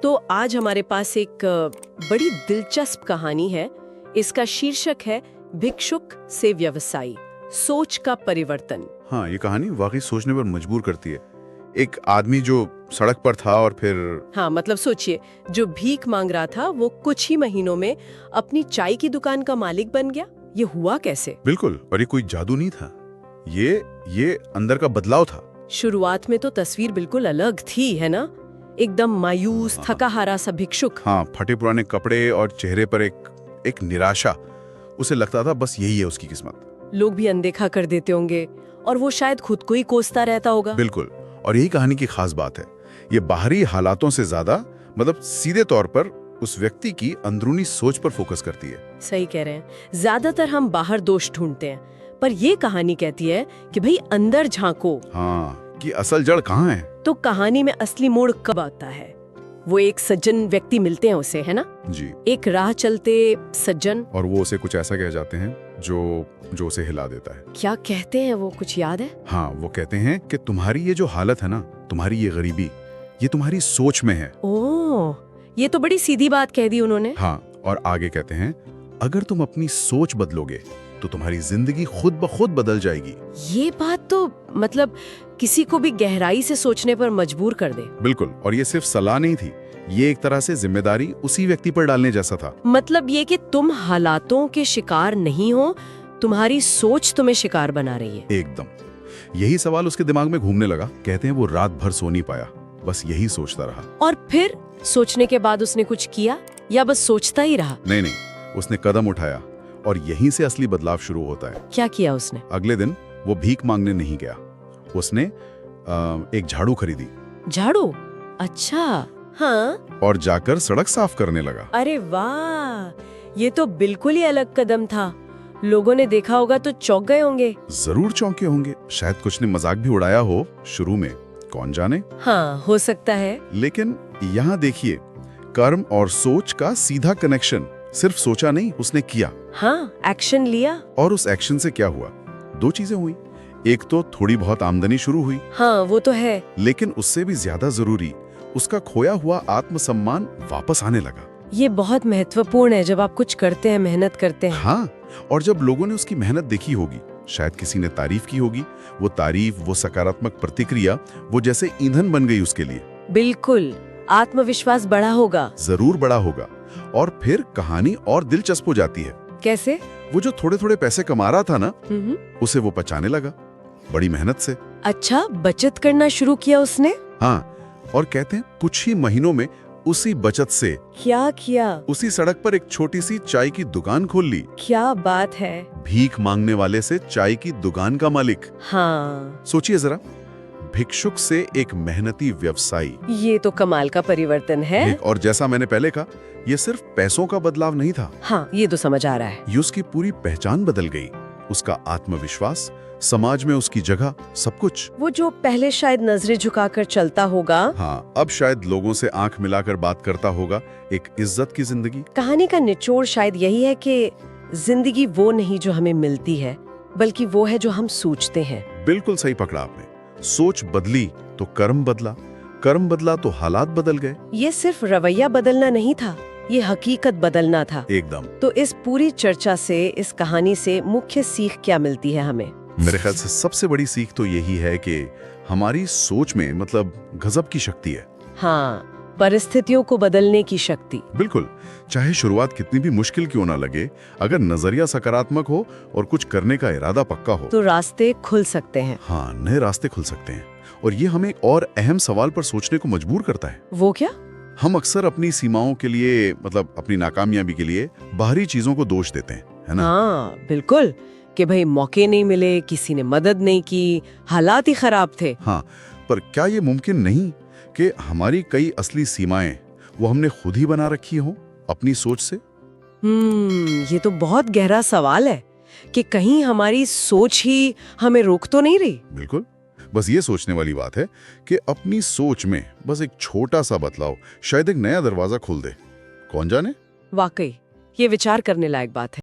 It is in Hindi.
तो आज हमारे पास एक बड़ी दिलचस्प कहानी है। इसका शीर्षक है भिक्षुक से व्यवसायी, सोच का परिवर्तन। हाँ, ये कहानी वाकई सोचने पर मजबूर करती है। एक आदमी जो सड़क पर था और फिर हाँ, मतलब सोचिए, जो भीख मांग रहा था वो कुछ ही महीनों में अपनी चाय की दुकान का मालिक बन गया। ये हुआ कैसे? बिल्कुल, और ये कोई जादू नहीं था, ये अंदर का बदलाव था। शुरुआत में तो तस्वीर बिल्कुल अलग थी, है ना? एकदम मायूस, थका हारा सा भिक्षुक। हाँ, फटे पुराने कपड़े और चेहरे पर एक निराशा। उसे लगता था बस यही है उसकी किस्मत। लोग भी अनदेखा कर देते होंगे और वो शायद खुद को ही कोसता रहता होगा। बिल्कुल, और यही कहानी की खास बात है। ये बाहरी हालातों से ज्यादा मतलब सीधे तौर पर उस व्यक्ति की अंदरूनी सोच पर फोकस करती है। सही कह रहे हैं। ज्यादातर हम बाहर दोष ढूंढते हैं, पर ये कहानी कहती है कि भाई अंदर झांको। हाँ, कि असल जड़ कहाँ है। तो कहानी में असली मोड़ कब आता है? वो एक सज्जन व्यक्ति मिलते हैं उसे, है ना? जी। एक राह चलते सज्जन, और वो उसे कुछ ऐसा कह जाते हैं जो उसे हिला देता है। क्या कहते हैं वो, कुछ याद है? हाँ, वो कहते हैं कि तुम्हारी ये जो हालत है ना, तुम्हारी ये गरीबी, ये तुम्हारी सोच में है। ओह, ये तो बड़ी सीधी बात कह दी उन्होंने। हाँ, और आगे कहते हैं अगर तुम अपनी सोच बदलोगे तो तुम्हारी जिंदगी खुद ब खुद बदल जाएगी। ये बात तो मतलब किसी को भी गहराई से सोचने पर मजबूर कर दे। बिल्कुल, और ये सिर्फ सलाह नहीं थी, ये एक तरह से जिम्मेदारी उसी व्यक्ति पर डालने जैसा था। मतलब ये कि तुम हालातों के शिकार नहीं हो, तुम्हारी सोच तुम्हें शिकार बना रही है। एकदम यही सवाल उसके दिमाग में घूमने लगा। कहते हैं वो रात भर सो नहीं पाया, बस यही सोचता रहा। और फिर सोचने के बाद उसने कुछ किया या बस सोचता ही रहा? नहीं, उसने कदम उठाया और यहीं से असली बदलाव शुरू होता है। क्या किया उसने? अगले दिन वो भीख मांगने नहीं गया, उसने एक झाड़ू खरीदी। झाड़ू? अच्छा, हाँ। और जाकर सड़क साफ करने लगा। अरे वाह, ये तो बिल्कुल ही अलग कदम था। लोगों ने देखा होगा तो चौंक गए होंगे। जरूर चौंके होंगे, शायद कुछ ने मजाक भी उड़ाया हो शुरू में, कौन जाने। हाँ, हो सकता है। लेकिन यहाँ देखिए, कर्म और सोच का सीधा कनेक्शन। सिर्फ सोचा नहीं, उसने किया। हाँ, एक्शन लिया। और उस एक्शन से क्या हुआ? दो चीजें हुई। एक तो थोड़ी बहुत आमदनी शुरू हुई। हाँ, वो तो है। लेकिन उससे भी ज्यादा जरूरी, उसका खोया हुआ आत्मसम्मान वापस आने लगा। ये बहुत महत्वपूर्ण है जब आप कुछ करते हैं, मेहनत करते हैं। हाँ, और जब लोगों ने उसकी मेहनत देखी होगी, शायद किसी ने तारीफ की होगी, वो तारीफ, वो सकारात्मक प्रतिक्रिया, वो जैसे ईंधन बन गई उसके लिए। बिल्कुल, आत्मविश्वास बढ़ा होगा। जरूर बड़ा होगा। और फिर कहानी और दिलचस्प हो जाती है। कैसे? वो जो थोड़े थोड़े पैसे कमा रहा था ना, उसे वो बचाने लगा, बड़ी मेहनत से। अच्छा, बचत करना शुरू किया उसने? हाँ, और कहते हैं कुछ ही महीनों में उसी बचत से क्या किया? उसी सड़क पर एक छोटी सी चाय की दुकान खोल ली। क्या बात है। भीख मांगने वाले से चाय की दुकान का मालिक। हाँ, सोचिए जरा, भिक्षुक से एक मेहनती व्यवसायी। ये तो कमाल का परिवर्तन है। और जैसा मैंने पहले कहा, ये सिर्फ पैसों का बदलाव नहीं था। हाँ, ये तो समझ आ रहा है। ये उसकी पूरी पहचान बदल गई, उसका आत्मविश्वास, समाज में उसकी जगह, सब कुछ। वो जो पहले शायद नजरें झुकाकर चलता होगा, हाँ, अब शायद लोगों से आंख मिलाकर बात करता होगा। एक इज्जत की जिंदगी। कहानी का निचोड़ शायद यही है कि जिंदगी वो नहीं जो हमें मिलती है, बल्कि वो है जो हम सोचते हैं। बिल्कुल सही पकड़ा आपने। सोच बदली तो कर्म बदला, कर्म बदला तो हालात बदल गए। ये सिर्फ रवैया बदलना नहीं था, ये हकीकत बदलना था। एकदम। तो इस पूरी चर्चा से, इस कहानी से मुख्य सीख क्या मिलती है हमें? मेरे ख्याल से सबसे बड़ी सीख तो यही है कि हमारी सोच में मतलब गजब की शक्ति है। हाँ, परिस्थितियों को बदलने की शक्ति। बिल्कुल, चाहे शुरुआत कितनी भी मुश्किल क्यों ना लगे, अगर नजरिया सकारात्मक हो और कुछ करने का इरादा पक्का हो, तो रास्ते खुल सकते हैं। हाँ, नए रास्ते खुल सकते हैं। और ये हमें एक और अहम सवाल पर सोचने को मजबूर करता है। वो क्या? हम अक्सर अपनी सीमाओं के लिए, मतलब अपनी नाकामयाबी के लिए बाहरी चीजों को दोष देते हैं, है ना? हाँ, बिल्कुल, कि भाई मौके नहीं मिले, किसी ने मदद नहीं की, हालात ही खराब थे। हाँ, पर क्या ये मुमकिन नहीं कि हमारी कई असली सीमाएं वो हमने खुद ही बना रखी हो अपनी सोच से? ये तो बहुत गहरा सवाल है कि कहीं हमारी सोच ही हमें रोक तो नहीं रही। बिल्कुल, बस ये सोचने वाली बात है कि अपनी सोच में बस एक छोटा सा बदलाव शायद एक नया दरवाजा खोल दे, कौन जाने। वाकई, ये विचार करने लायक बात है।